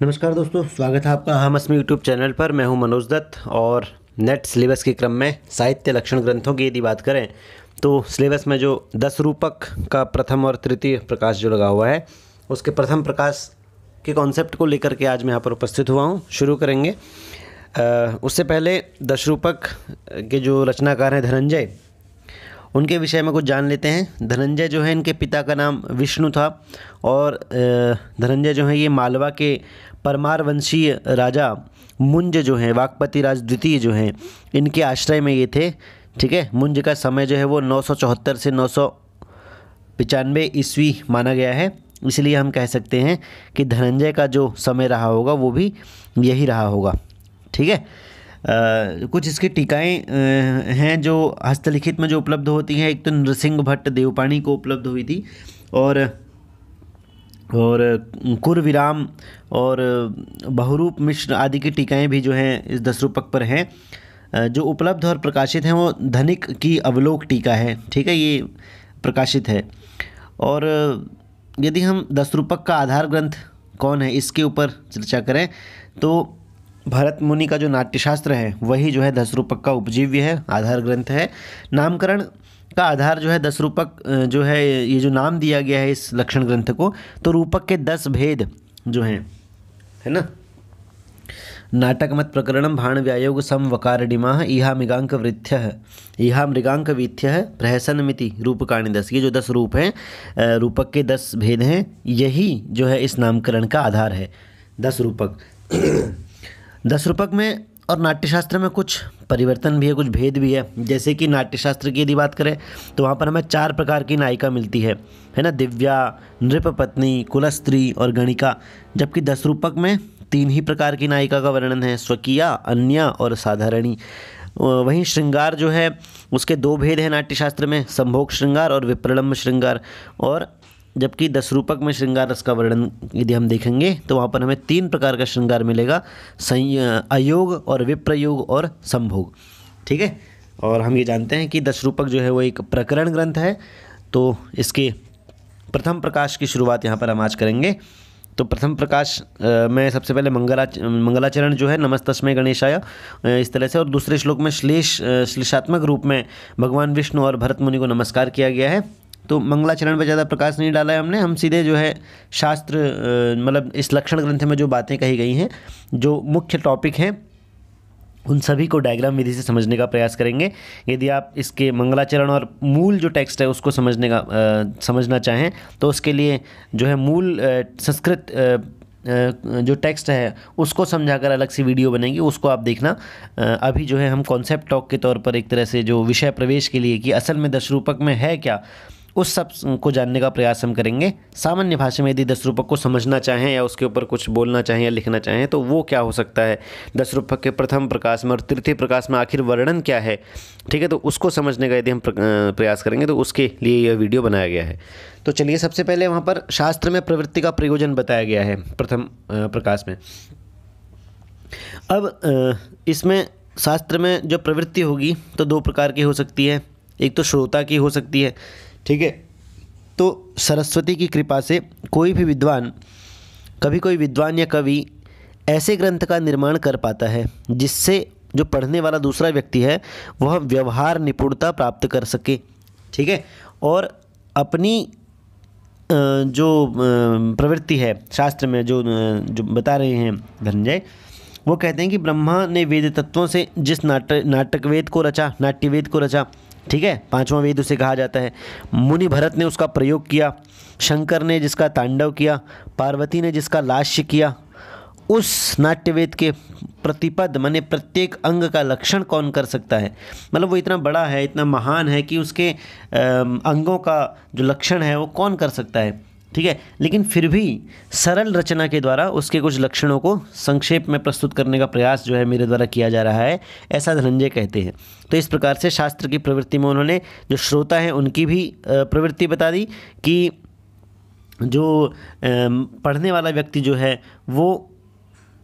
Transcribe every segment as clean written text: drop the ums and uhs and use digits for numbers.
नमस्कार दोस्तों, स्वागत है आपका हम अस्मि यूट्यूब चैनल पर। मैं हूं मनोज दत्त और नेट सिलेबस के क्रम में साहित्य लक्षण ग्रंथों की यदि बात करें तो सिलेबस में जो 10 रूपक का प्रथम और तृतीय प्रकाश जो लगा हुआ है उसके प्रथम प्रकाश के कॉन्सेप्ट को लेकर के आज मैं यहाँ पर उपस्थित हुआ हूँ। शुरू करेंगे। उससे पहले 10 रूपक के जो रचनाकार हैं धनंजय, उनके विषय में कुछ जान लेते हैं। धनंजय जो है, इनके पिता का नाम विष्णु था और धनंजय जो है ये मालवा के परमार वंशीय राजा मुंज जो हैं, वाकपति राज द्वितीय जो हैं, इनके आश्रय में ये थे। ठीक है, मुंज का समय जो है वो 974 से 995 ईस्वी माना गया है। इसलिए हम कह सकते हैं कि धनंजय का जो समय रहा होगा वो भी यही रहा होगा। ठीक है। कुछ इसकी टीकाएँ हैं जो हस्तलिखित में जो उपलब्ध होती हैं। एक तो नृसिंह भट्ट देवपाणी को उपलब्ध हुई थी और कुरविराम और बहुरूप मिश्र आदि की टीकाएँ भी जो हैं इस 10 रूपक पर हैं। जो उपलब्ध और प्रकाशित हैं वो धनिक की अवलोक टीका है। ठीक है, ये प्रकाशित है। और यदि हम 10 रूपक का आधार ग्रंथ कौन है इसके ऊपर चर्चा करें तो भरत मुनि का जो नाट्यशास्त्र है वही जो है 10 रूपक का उपजीव्य है, आधार ग्रंथ है। नामकरण का आधार जो है 10 रूपक जो है, ये जो नाम दिया गया है इस लक्षण ग्रंथ को, तो रूपक के 10 भेद जो हैं, है ना। नाटक मत प्रकरणम भाण व्यायोग सम वकारडिमा इहा मृगांक वृथ्य इहा मृगांक वीथ्य प्रहसन मिति रूपकाणि 10। ये जो 10 रूप हैं, रूपक के 10 भेद हैं, यही जो है इस नामकरण का आधार है। 10 रूपक 10 रूपक में और नाट्यशास्त्र में कुछ परिवर्तन भी है, कुछ भेद भी है। जैसे कि नाट्यशास्त्र की यदि बात करें तो वहाँ पर हमें 4 प्रकार की नायिका मिलती है ना, दिव्या, नृपपत्नी, कुलस्त्री और गणिका। जबकि 10 रूपक में 3 ही प्रकार की नायिका का वर्णन है, स्वकीया, अन्या और साधारणी। वहीं श्रृंगार जो है उसके 2 भेद हैं नाट्यशास्त्र में, संभोग श्रृंगार और विप्रलम्ब श्रृंगार। और जबकि 10 रूपक में श्रृंगार रस का वर्णन यदि हम देखेंगे तो वहाँ पर हमें 3 प्रकार का श्रृंगार मिलेगा, अयोग और विप्रयोग और संभोग। ठीक है। और हम ये जानते हैं कि 10 रूपक जो है वो एक प्रकरण ग्रंथ है। तो इसके प्रथम प्रकाश की शुरुआत यहाँ पर हम आज करेंगे। तो प्रथम प्रकाश में सबसे पहले मंगलाचरण जो है, नमस्तस्मै गणेशाय, इस तरह से, और दूसरे श्लोक में श्लेषात्मक रूप में भगवान विष्णु और भरत मुनि को नमस्कार किया गया है। तो मंगलाचरण पर ज़्यादा प्रकाश नहीं डाला है हमने, हम सीधे जो है शास्त्र मतलब इस लक्षण ग्रंथ में जो बातें कही गई हैं, जो मुख्य टॉपिक हैं, उन सभी को डायग्राम विधि से समझने का प्रयास करेंगे। यदि आप इसके मंगलाचरण और मूल जो टेक्स्ट है उसको समझना चाहें तो उसके लिए जो है मूल संस्कृत जो टेक्स्ट है उसको समझाकर अलग सी वीडियो बनेगी, उसको आप देखना। अभी जो है हम कॉन्सेप्ट टॉक के तौर पर एक तरह से जो विषय प्रवेश के लिए कि असल में 10 रूपक में है क्या, उस सब को जानने का प्रयास हम करेंगे। सामान्य भाषा में यदि 10 रूपक को समझना चाहें या उसके ऊपर कुछ बोलना चाहें या लिखना चाहें तो वो क्या हो सकता है, 10 रूपक के प्रथम प्रकाश में और तृतीय प्रकाश में आखिर वर्णन क्या है। ठीक है, तो उसको समझने का यदि हम प्रयास करेंगे तो उसके लिए यह वीडियो बनाया गया है। तो चलिए, सबसे पहले वहाँ पर शास्त्र में प्रवृत्ति का प्रयोजन बताया गया है प्रथम प्रकाश में। अब इसमें शास्त्र में जो प्रवृत्ति होगी तो 2 प्रकार की हो सकती है। एक तो श्रोता की हो सकती है। ठीक है, तो सरस्वती की कृपा से कोई भी विद्वान, कभी कोई विद्वान या कवि ऐसे ग्रंथ का निर्माण कर पाता है जिससे जो पढ़ने वाला दूसरा व्यक्ति है वह व्यवहार निपुणता प्राप्त कर सके। ठीक है, और अपनी जो प्रवृत्ति है शास्त्र में जो बता रहे हैं धनंजय, वो कहते हैं कि ब्रह्मा ने वेद तत्वों से जिस नाट्यवेद को रचा, ठीक है, 5वां वेद उसे कहा जाता है। मुनि भरत ने उसका प्रयोग किया, शंकर ने जिसका तांडव किया, पार्वती ने जिसका लास्य किया, उस नाट्यवेद के प्रतिपद माने प्रत्येक अंग का लक्षण कौन कर सकता है। मतलब वो इतना बड़ा है, इतना महान है कि उसके अंगों का जो लक्षण है वो कौन कर सकता है। ठीक है, लेकिन फिर भी सरल रचना के द्वारा उसके कुछ लक्षणों को संक्षेप में प्रस्तुत करने का प्रयास जो है मेरे द्वारा किया जा रहा है, ऐसा धनंजय कहते हैं। तो इस प्रकार से शास्त्र की प्रवृत्ति में उन्होंने जो श्रोता हैं उनकी भी प्रवृत्ति बता दी कि जो पढ़ने वाला व्यक्ति जो है वो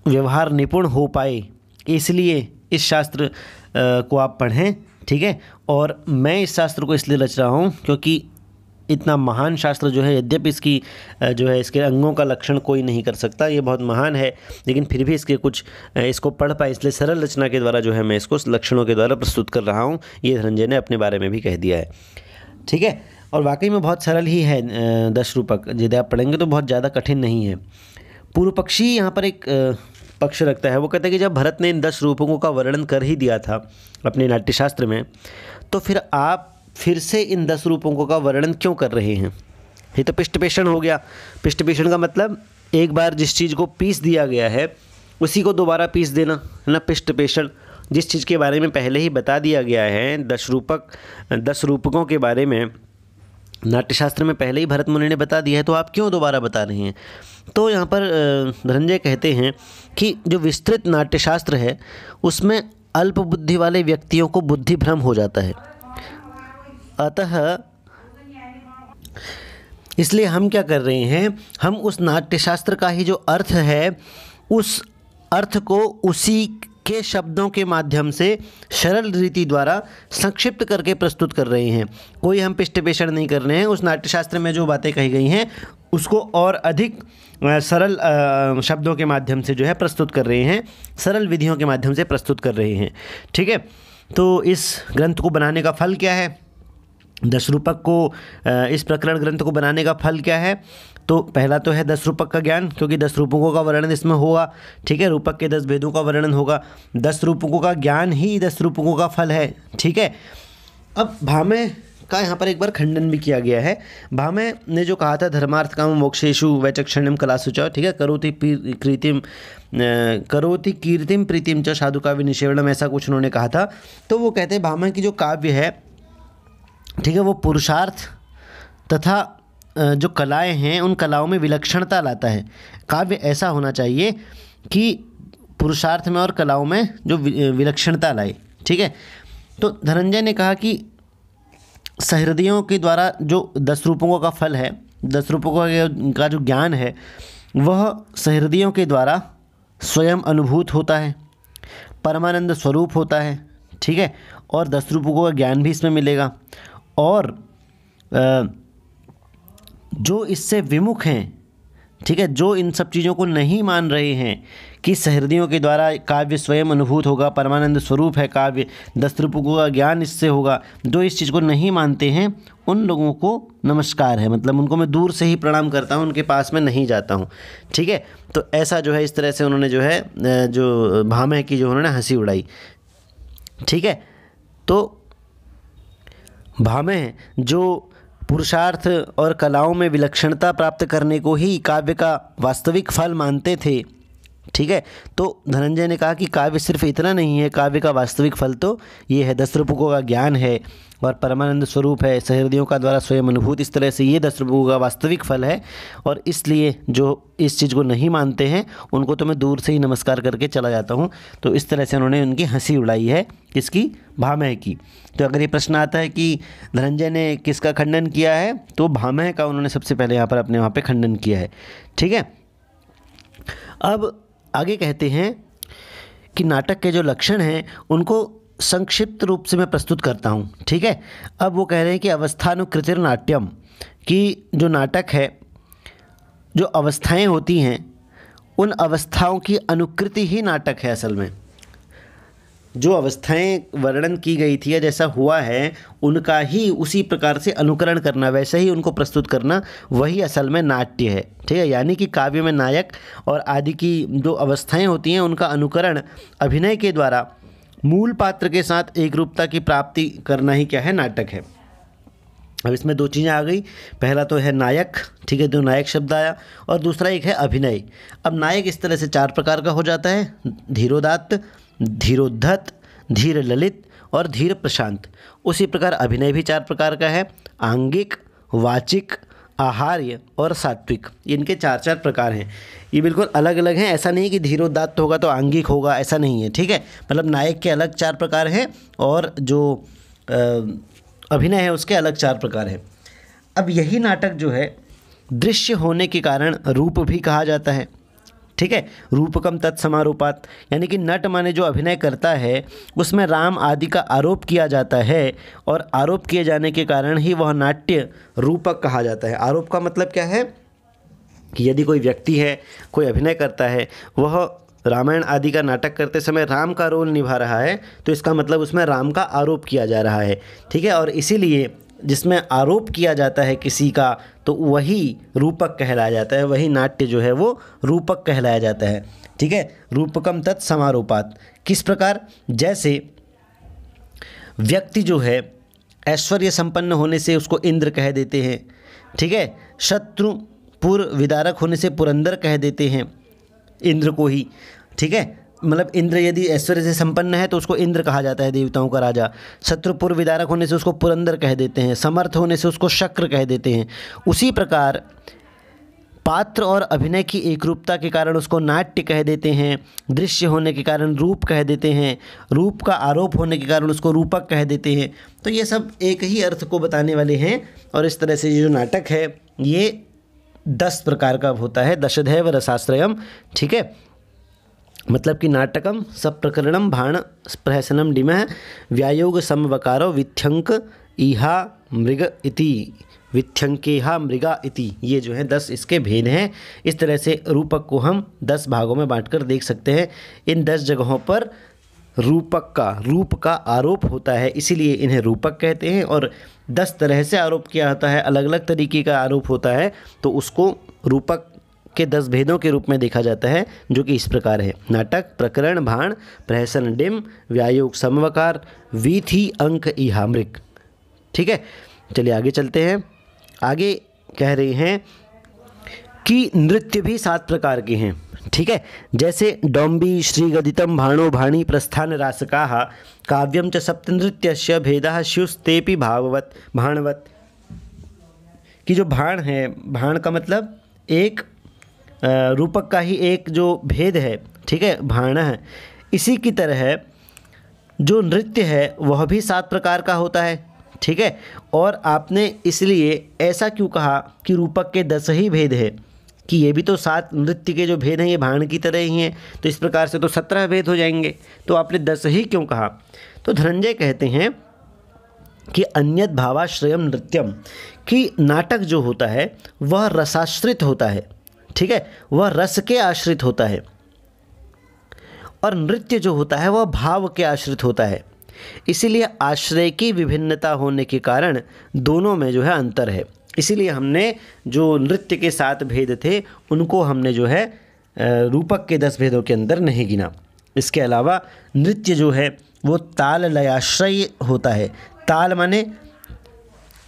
व्यवहार निपुण हो पाए, इसलिए इस शास्त्र को आप पढ़ें। ठीक है, और मैं इस शास्त्र को इसलिए रच रहा हूँ क्योंकि इतना महान शास्त्र जो है, यद्यपि इसकी जो है इसके अंगों का लक्षण कोई नहीं कर सकता, ये बहुत महान है, लेकिन फिर भी इसके कुछ इसको पढ़ पाए, इसलिए सरल रचना के द्वारा जो है मैं इसको लक्षणों के द्वारा प्रस्तुत कर रहा हूँ। ये धनंजय ने अपने बारे में भी कह दिया है। ठीक है, और वाकई में बहुत सरल ही है दशरूपक, यदि आप पढ़ेंगे तो बहुत ज़्यादा कठिन नहीं है। पूर्व पक्षी यहाँ पर एक पक्ष रखता है। वो कहता है कि जब भरत ने इन 10 रूपकों का वर्णन कर ही दिया था अपने नाट्यशास्त्र में, तो फिर आप फिर से इन 10 रूपकों का वर्णन क्यों कर रहे हैं? ये तो पृष्ठपेषण हो गया। पृष्ठपेषण का मतलब एक बार जिस चीज़ को पीस दिया गया है उसी को दोबारा पीस देना, है ना, पृष्ठपेषण। जिस चीज़ के बारे में पहले ही बता दिया गया है, 10 रूपकों के बारे में नाट्यशास्त्र में पहले ही भरत मुनि ने बता दिया है, तो आप क्यों दोबारा बता रहे हैं? तो यहाँ पर धनंजय कहते हैं कि जो विस्तृत नाट्यशास्त्र है उसमें अल्प बुद्धि वाले व्यक्तियों को बुद्धि भ्रम हो जाता है। अतः इसलिए हम क्या कर रहे हैं, हम उस नाट्यशास्त्र का ही जो अर्थ है उस अर्थ को उसी के शब्दों के माध्यम से सरल रीति द्वारा संक्षिप्त करके प्रस्तुत कर रहे हैं। कोई हम पृष्ठपेषण नहीं कर रहे हैं। उस नाट्यशास्त्र में जो बातें कही गई हैं उसको और अधिक सरल शब्दों के माध्यम से जो है प्रस्तुत कर रहे हैं, सरल विधियों के माध्यम से प्रस्तुत कर रहे हैं। ठीक है, तो इस ग्रंथ को बनाने का फल क्या है? दशरूपक को, इस प्रकरण ग्रंथ को बनाने का फल क्या है? तो पहला तो है 10 रूपक का ज्ञान, क्योंकि 10 रूपकों का वर्णन इसमें होगा। ठीक है, रूपक के 10 भेदों का वर्णन होगा। 10 रूपकों का ज्ञान ही 10 रूपकों का फल है। ठीक है, अब भामह का यहाँ पर एक बार खंडन भी किया गया है। भामह ने जो कहा था धर्मार्थ काम मोक्षेषु वैचक्षण्यम कलासु च, ठीक है, करोति कीर्तिम प्रीतिम च साधु काव्य निषेवणम, ऐसा कुछ उन्होंने कहा था। तो वो कहते हैं भामह की जो काव्य है, ठीक है, वो पुरुषार्थ तथा जो कलाएं हैं उन कलाओं में विलक्षणता लाता है। काव्य ऐसा होना चाहिए कि पुरुषार्थ में और कलाओं में जो विलक्षणता लाए। ठीक है, तो धनंजय ने कहा कि सहृदयों के द्वारा जो 10 रूपकों का फल है, 10 रूपकों का जो ज्ञान है वह सहृदयों के द्वारा स्वयं अनुभूत होता है, परमानंद स्वरूप होता है। ठीक है, और 10 रूपकों का ज्ञान भी इसमें मिलेगा। और जो इससे विमुख हैं, ठीक है, जो इन सब चीज़ों को नहीं मान रहे हैं कि सहृदयों के द्वारा काव्य स्वयं अनुभूत होगा, परमानंद स्वरूप है काव्य, 10 रूपकों का ज्ञान इससे होगा, जो इस चीज़ को नहीं मानते हैं उन लोगों को नमस्कार है, मतलब उनको मैं दूर से ही प्रणाम करता हूँ, उनके पास में नहीं जाता हूँ। ठीक है, तो ऐसा जो है इस तरह से उन्होंने जो है जो भामह की जो उन्होंने हंसी उड़ाई। ठीक है, तो भामह जो पुरुषार्थ और कलाओं में विलक्षणता प्राप्त करने को ही काव्य का वास्तविक फल मानते थे। ठीक है, तो धनंजय ने कहा कि काव्य सिर्फ इतना नहीं है, काव्य का वास्तविक फल तो ये है, 10 रूपकों का ज्ञान है और परमानंद स्वरूप है, सहृदयों का द्वारा स्वयं अनुभूत, इस तरह से ये 10 रूपकों का वास्तविक फल है। और इसलिए जो इस चीज़ को नहीं मानते हैं उनको तो मैं दूर से ही नमस्कार करके चला जाता हूँ। तो इस तरह से उन्होंने उनकी हंसी उड़ाई है, किसकी? भामह की। तो अगर ये प्रश्न आता है कि धनंजय ने किसका खंडन किया है, तो भामह का उन्होंने सबसे पहले यहाँ पर अपने वहाँ पे खंडन किया है। ठीक है, अब आगे कहते हैं कि नाटक के जो लक्षण हैं उनको संक्षिप्त रूप से मैं प्रस्तुत करता हूँ। ठीक है, अब वो कह रहे हैं कि अवस्थानुकृतिर नाट्यम, कि जो नाटक है, जो अवस्थाएं होती हैं उन अवस्थाओं की अनुकृति ही नाटक है। असल में जो अवस्थाएं वर्णन की गई थी या जैसा हुआ है उनका ही उसी प्रकार से अनुकरण करना, वैसे ही उनको प्रस्तुत करना, वही असल में नाट्य है। ठीक है, यानी कि काव्य में नायक और आदि की जो अवस्थाएं होती हैं उनका अनुकरण अभिनय के द्वारा मूल पात्र के साथ एक रूपता की प्राप्ति करना ही क्या है? नाटक है। अब इसमें 2 चीज़ें आ गई। पहला तो है नायक, ठीक है, जो नायक शब्द आया, और दूसरा एक है अभिनय। अब नायक इस तरह से 4 प्रकार का हो जाता है: धीरोदात्त, धीरोद्धत, धीर ललित और धीर प्रशांत। उसी प्रकार अभिनय भी 4 प्रकार का है: आंगिक, वाचिक, आहार्य और सात्विक। इनके 4 प्रकार हैं। ये बिल्कुल अलग अलग हैं, ऐसा नहीं कि धीरोदात्त होगा तो आंगिक होगा, ऐसा नहीं है। ठीक है, मतलब नायक के अलग 4 प्रकार हैं और जो अभिनय है उसके अलग 4 प्रकार हैं। अब यही नाटक जो है दृश्य होने के कारण रूप भी कहा जाता है। ठीक है। रूपकम तत्समारोपात, यानी कि नट माने जो अभिनय करता है उसमें राम आदि का आरोप किया जाता है, और आरोप किए जाने के कारण ही वह नाट्य रूपक कहा जाता है। आरोप का मतलब क्या है कि यदि कोई व्यक्ति है, कोई अभिनय करता है, वह रामायण आदि का नाटक करते समय राम का रोल निभा रहा है, तो इसका मतलब उसमें राम का आरोप किया जा रहा है, ठीक है। और इसीलिए जिसमें आरोप किया जाता है किसी का, तो वही रूपक कहलाया जाता है, वही नाट्य जो है वो रूपक कहलाया जाता है, ठीक है। रूपकम तत्समारोपात, किस प्रकार, जैसे व्यक्ति जो है ऐश्वर्य संपन्न होने से उसको इंद्र कह देते हैं, ठीक है। शत्रु पुर विदारक होने से पुरंदर कह देते हैं इंद्र को ही, ठीक है। मतलब इंद्र यदि ऐश्वर्य से संपन्न है तो उसको इंद्र कहा जाता है, देवताओं का राजा। शत्रुपुर विदारक होने से उसको पुरंदर कह देते हैं, समर्थ होने से उसको शक्र कह देते हैं। उसी प्रकार पात्र और अभिनय की एकरूपता के कारण उसको नाट्य कह देते हैं, दृश्य होने के कारण रूप कह देते हैं, रूप का आरोप होने के कारण उसको रूपक कह देते हैं। तो ये सब एक ही अर्थ को बताने वाले हैं, और इस तरह से ये जो नाटक है ये 10 प्रकार का होता है, दशधैव रसाश्रयम, ठीक है। मतलब कि नाटकम सब प्रकरणम भाण प्रहसनम डिमः व्यायोग समवकारो विथ्यंक इहा मृग इति, विथ्यंकेहा मृगा इति, ये जो है 10 इसके भेद हैं। इस तरह से रूपक को हम 10 भागों में बांटकर देख सकते हैं। इन 10 जगहों पर रूप का आरोप होता है, इसीलिए इन्हें रूपक कहते हैं। और 10 तरह से आरोप किया होता है, अलग अलग तरीके का आरोप होता है, तो उसको रूपक के 10 भेदों के रूप में देखा जाता है, जो कि इस प्रकार है। नाटक, प्रकरण, भाण, प्रहसन, डिम, व्यायोग, समवकार, वीथी, अंक, इहा, मृग, ठीक है। चलिए आगे चलते हैं। आगे कह रहे हैं कि नृत्य भी 7 प्रकार के हैं, ठीक है। जैसे डौम्बी, श्रीगदितम, भाणो, भाणी, प्रस्थान, रासकाः, काव्यम च सप्तनृत्यस्य भेदः स्युस्तेपि भाववत भाणवत, कि जो भाण है, भाण का मतलब एक रूपक का ही एक जो भेद है, ठीक है, भाण है। इसी की तरह जो नृत्य है वह भी 7 प्रकार का होता है, ठीक है। और आपने इसलिए ऐसा क्यों कहा कि रूपक के 10 ही भेद है, कि ये भी तो 7 नृत्य के जो भेद हैं ये भाण की तरह ही हैं, तो इस प्रकार से तो 17 भेद हो जाएंगे, तो आपने 10 ही क्यों कहा। तो धनंजय कहते हैं कि अन्यद भावाश्रयम नृत्यम, कि नाटक जो होता है वह रसाश्रित होता है, ठीक है, वह रस के आश्रित होता है, और नृत्य जो होता है वह भाव के आश्रित होता है। इसीलिए आश्रय की विभिन्नता होने के कारण दोनों में जो है अंतर है। इसीलिए हमने जो नृत्य के 7 भेद थे उनको हमने जो है रूपक के 10 भेदों के अंदर नहीं गिना। इसके अलावा नृत्य जो है वो ताल लयाश्रय होता है। ताल माने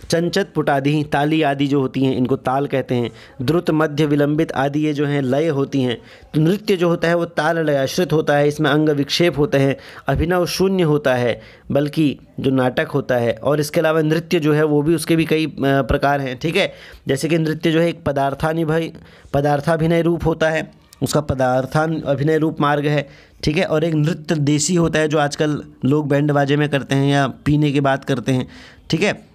चंचत पुटादि, ताली आदि जो होती हैं इनको ताल कहते हैं। द्रुत, मध्य, विलंबित आदि ये जो हैं लय होती हैं। तो नृत्य जो होता है वो ताल लयाश्रित होता है, इसमें अंग विक्षेप होते हैं, अभिनव शून्य होता है बल्कि जो नाटक होता है। और इसके अलावा नृत्य जो है वो भी उसके भी कई प्रकार हैं, ठीक है। जैसे कि नृत्य जो है एक पदार्थाभिनय रूप होता है, उसका पदार्थान अभिनय रूप मार्ग है, ठीक है। और एक नृत्य देसी होता है जो आजकल लोग बैंड बाजे में करते हैं या पीने के बाद करते हैं, ठीक है।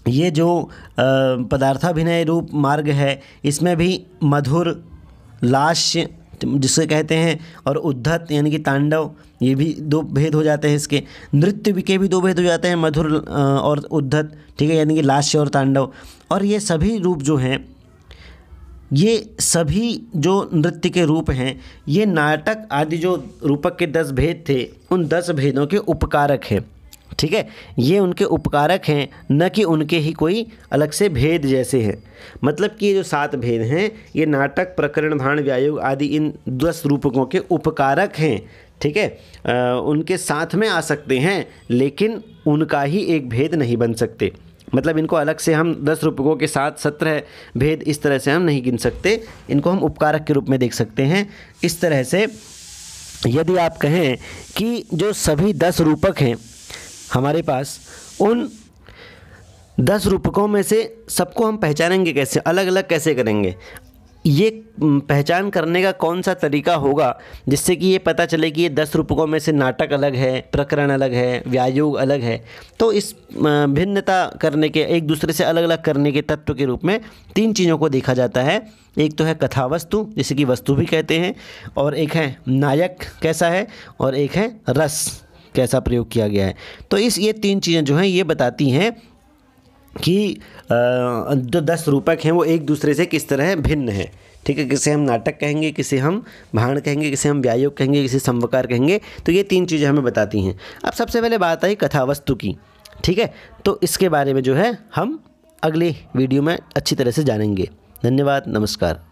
ये जो पदार्थाभिनय रूप मार्ग है इसमें भी मधुर, लास्य जिसे कहते हैं, और उद्धत यानी कि तांडव, ये भी 2 भेद हो जाते हैं इसके। नृत्य के भी 2 भेद हो जाते हैं, मधुर और उद्धत, ठीक है, यानी कि लास्य और तांडव। और ये सभी रूप जो हैं, ये सभी जो नृत्य के रूप हैं, ये नाटक आदि जो रूपक के 10 भेद थे उन 10 भेदों के उपकारक हैं, ठीक है। ये उनके उपकारक हैं, न कि उनके ही कोई अलग से भेद जैसे हैं। मतलब कि ये जो 7 भेद हैं ये नाटक, प्रकरण, भाण, व्यायोग आदि इन 10 रूपकों के उपकारक हैं, ठीक है। उनके साथ में आ सकते हैं लेकिन उनका ही एक भेद नहीं बन सकते। मतलब इनको अलग से हम 10 रूपकों के साथ 17 भेद इस तरह से हम नहीं गिन सकते, इनको हम उपकारक के रूप में देख सकते हैं। इस तरह से यदि आप कहें कि जो सभी 10 रूपक हैं हमारे पास, उन 10 रूपकों में से सबको हम पहचानेंगे कैसे, अलग अलग कैसे करेंगे। ये पहचान करने का कौन सा तरीका होगा जिससे कि ये पता चले कि ये 10 रूपकों में से नाटक अलग है, प्रकरण अलग है, व्यायोग अलग है। तो इस भिन्नता करने के, एक दूसरे से अलग अलग करने के तत्व के रूप में 3 चीज़ों को देखा जाता है। एक तो है कथा वस्तु, जिसे कि वस्तु भी कहते हैं, और एक है नायक कैसा है, और एक है रस कैसा प्रयोग किया गया है। तो ये 3 चीज़ें जो हैं ये बताती हैं कि जो 10 रूपक हैं वो एक दूसरे से किस तरह भिन्न है। ठीक है, किसे हम नाटक कहेंगे, किसे हम भाण कहेंगे, किसे हम व्यायोग कहेंगे, किसे संवकार कहेंगे। तो ये 3 चीज़ें हमें बताती हैं। अब सबसे पहले बात आई कथावस्तु की। ठीक है, तो इसके बारे में जो है हम अगले वीडियो में अच्छी तरह से जानेंगे। धन्यवाद, नमस्कार।